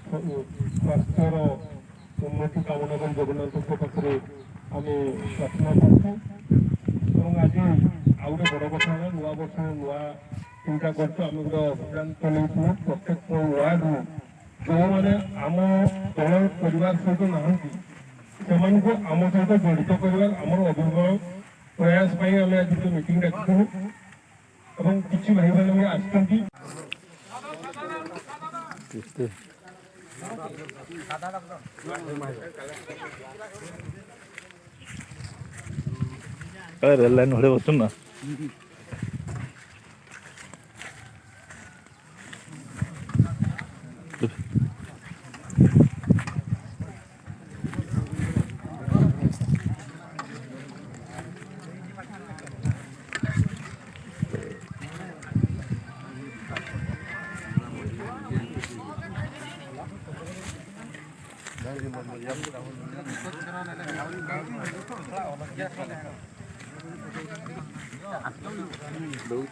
ସ୍ୱାସ୍ଥ୍ୟର ଉନ୍ନତି କାମନା କରି ଜଗନ୍ନାଥଙ୍କ ପାଖରେ ଆମେ ପ୍ରାର୍ଥନା କରୁଛୁ। ଏବଂ ଆଜି ଆଉ ଗୋଟେ ବଡ଼ କଥା ହେଲା, ନୂଆ ବର୍ଷ ନୂଆ ଚିନ୍ତା କରୁଛୁ। ଆମେ ଗୋଟେ ଅଭିଯାନ ଚଲେଇଛୁ। ପ୍ରତ୍ୟେକ ୱାର୍ଡରୁ ଯେଉଁମାନେ ଆମ ଦଳ ପରିବାର ସହିତ ନାହାନ୍ତି ସେମାନଙ୍କୁ ଆମ ସହିତ ଜଡ଼ିତ କରିବା ଆମର ଅଭିନବ ପ୍ରୟାସ ପାଇଁ ଆମେ ଆଜି ଗୋଟେ ମିଟିଂ ଡାକିଥିଲୁ ଏବଂ କିଛି ଭାଇମାନେ ବି ଆସିଛନ୍ତି। ରେল ଲାଇନ୍ ଭଳି ବସୁ ନା Đâu